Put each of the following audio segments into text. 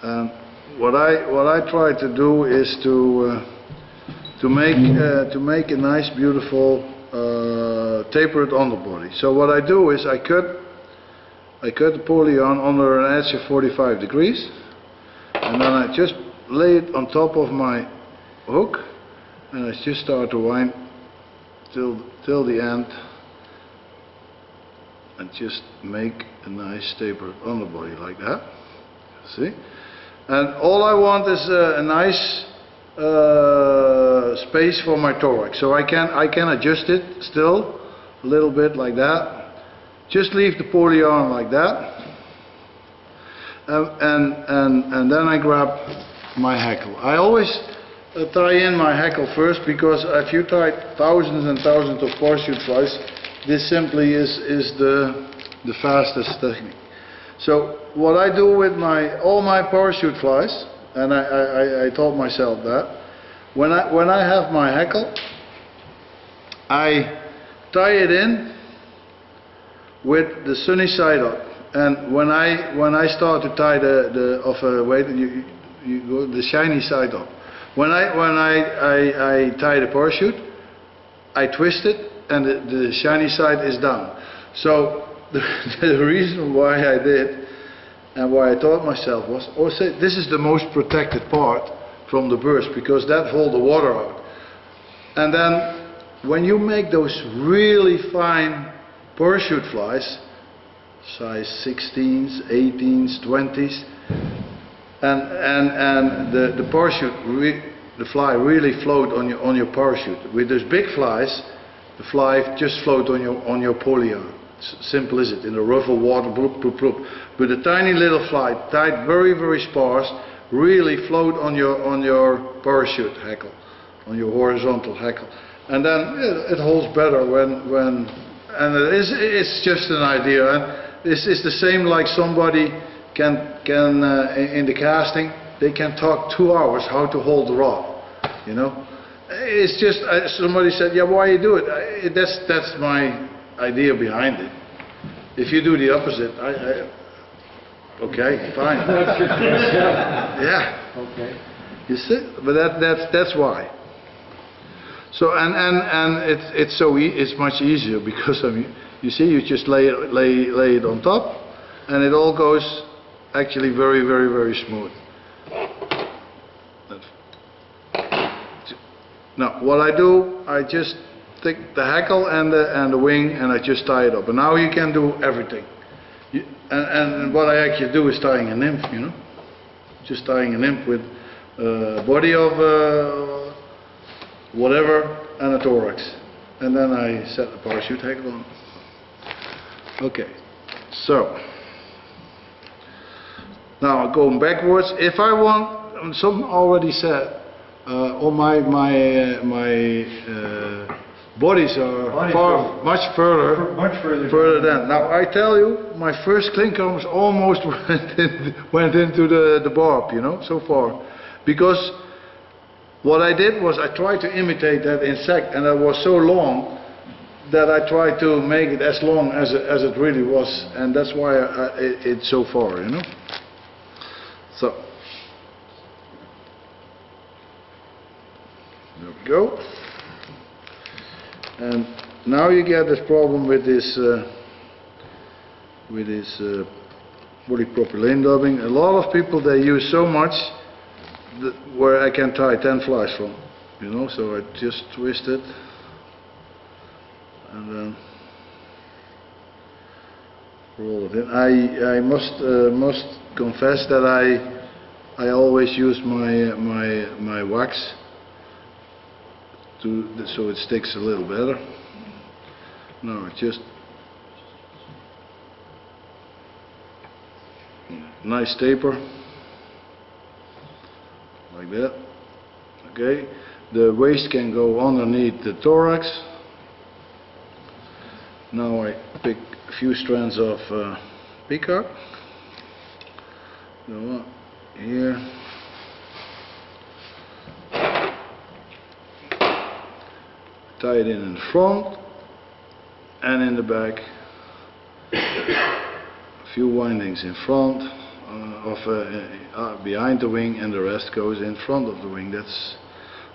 And what I try to do is to make a nice, beautiful tapered underbody. So what I do is I cut the polygon under an edge of 45 degrees, and then I just lay it on top of my hook, and I just start to wind till the end, and just make a nice tapered underbody like that. See? And all I want is a nice space for my thorax, so I can adjust it still a little bit like that. Just leave the polygon like that, and then I grab my hackle. I always tie in my hackle first, because if you tie thousands and thousands of parachute flies, this simply is the fastest technique. So what I do with all my parachute flies, and I taught myself that, when I have my hackle, I tie it in with the sunny side up, and when I start to tie you go the shiny side up. When I tie the parachute, I twist it, and the shiny side is down. So the reason why I did, and why I taught myself, was also this is the most protected part from the burst, because that holds the water out. And then when you make those really fine parachute flies, size 16s, 18s, 20s, and the parachute, the fly really float on your parachute. With those big flies, the fly just float on your polygon. Simple as it, in the rougher water, bloop, bloop, bloop. But the tiny little fly, tied very, very sparse, really float on your parachute hackle, on your horizontal hackle. And then it holds better when and it's just an idea. And this is the same like somebody can in the casting, they can talk 2 hours how to hold the rod, you know. It's just somebody said, yeah, why you do it? That's my idea behind it. If you do the opposite, okay, fine. Yeah. Okay. You see, but that's why. So and it's much easier, because I mean, you see, you just lay it on top, and it all goes actually very, very, very smooth. Now what I do, I just take the hackle and the wing, and I just tie it up. And now you can do everything. And what I actually do is tying a nymph, you know, just tying a nymph with body of whatever and a thorax, and then I set the parachute hackle on. Okay, so now going backwards, if I want, some already said, all my bodies are much further than. Now I tell you, my first klinkhamers almost went into the barb, you know, so far, because what I did was I tried to imitate that insect, and it was so long that I tried to make it as long as it really was, and that's why it's so far, you know. So there we go. And now you get this problem with this polypropylene dubbing. A lot of people, they use so much where I can tie 10 flies from, you know. So I just twist it, and then roll it in. I must confess that I always use my wax so it sticks a little better. Now I just nice taper like that. Okay, the waist can go underneath the thorax. Now I pick a few strands of peacock. Go here. Tie it in the front and in the back. A few windings in front, behind the wing, and the rest goes in front of the wing. That's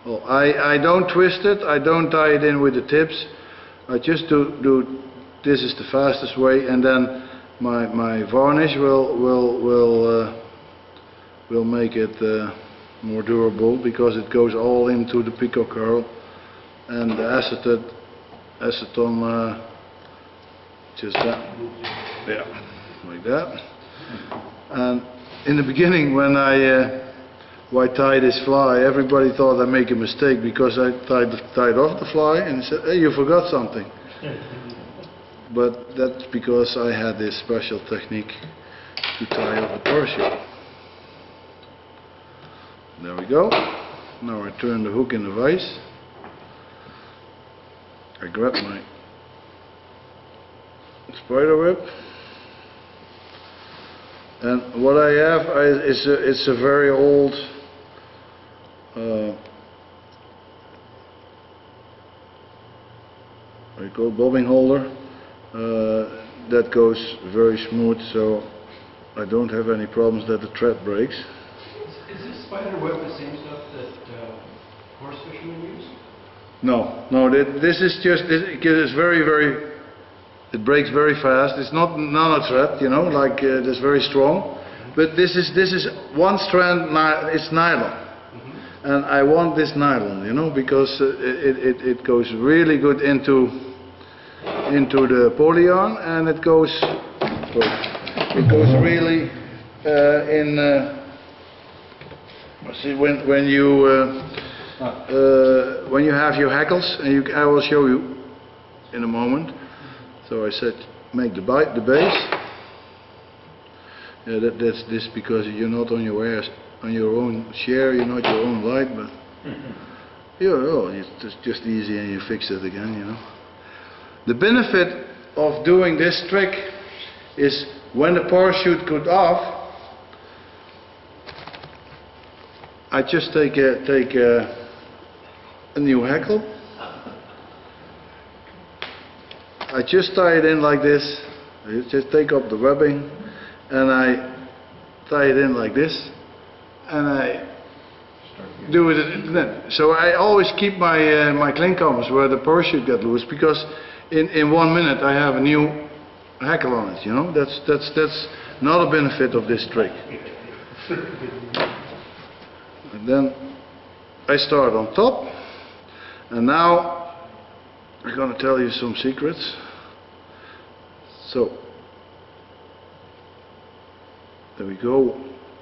all. I don't twist it, I don't tie it in with the tips. I just do this is the fastest way, and then my varnish will make it more durable, because it goes all into the peacock curl, and the acetone just that, yeah, like that. And in the beginning, when I tied this fly, everybody thought I make a mistake, because I tied off the fly and said, "Hey, you forgot something." But that's because I had this special technique to tie off the parachute. There we go. Now I turn the hook in the vise. I grab my spider web, and what I have it's a very old what do you call it, bobbing holder that goes very smooth, so I don't have any problems that the thread breaks. Is this spider web the same stuff that horse fishermen use? No, this is just, it's very, it breaks very fast. It's not nano-thread, you know, like it's very strong. But this is one strand, it's nylon. And I want this nylon, you know, because it goes really good into the polyarn, and it goes really in. See, when you have your hackles, and I will show you in a moment. So I said, make the base. Yeah, that's this, because you're not on your own share, you're not your own light, but it's just easy, and you fix it again, you know. The benefit of doing this trick is when the parachute goes off, I just take a new hackle. I just tie it in like this. I just take up the webbing, and I tie it in like this, and I do it then. So I always keep my klinkhamers where the parachute got loose, because in 1 minute I have a new hackle on it. You know, that's not a benefit of this trick. And then I start on top, and now I'm going to tell you some secrets. So there we go.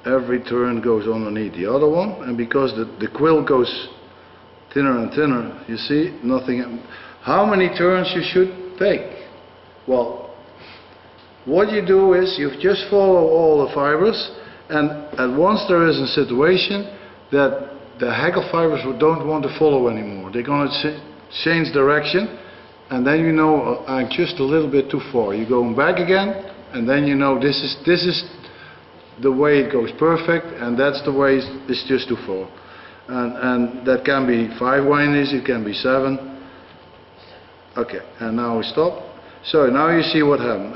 Every turn goes underneath the other one, and because the quill goes thinner and thinner, you see, nothing. How many turns you should take? Well, what you do is you just follow all the fibers, and at once there is a situation that the hackle fibers don't want to follow anymore. They're going to change direction, and then you know, I'm just a little bit too far. You're going back again, and then you know this is the way it goes perfect, and that's the way it's just too far. And that can be 5 windings, it can be 7. Okay, and now we stop. So now you see what happened.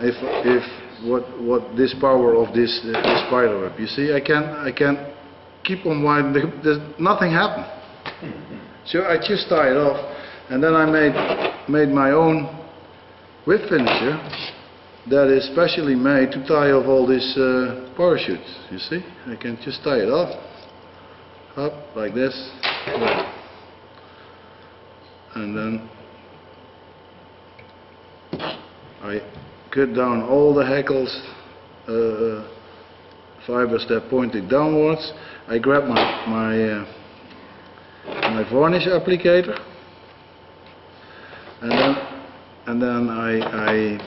What this power of this spider web. You see, I can keep on winding. Nothing happened. So I just tie it off, and then I made my own whip finisher that is specially made to tie off all these parachutes. You see, I can just tie it off, up like this, and then I cut down all the hackles fibers that pointed downwards. I grab my varnish applicator, and then I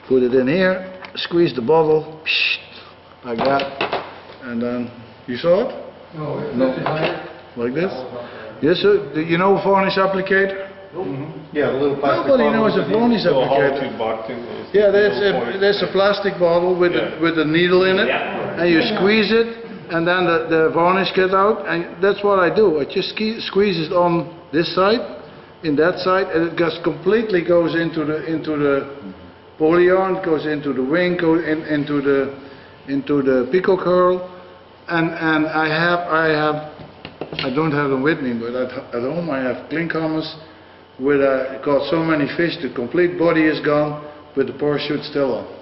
put it in here, squeeze the bottle, like that, and then you saw it? No, like this. Yes, sir. Do you know varnish applicator? Yeah, the little plastic Nobody bottle knows a varnish applicator. Yeah, there's a plastic bottle with a needle in it, and you squeeze it, and then the varnish gets out, and that's what I do. I just squeeze it on this side, in that side, and it just completely goes into the polyarn, goes into the wing, goes into into the pico curl, and I don't have them with me, but at home I have klinkhamers with got so many fish, the complete body is gone, but the parachute still on.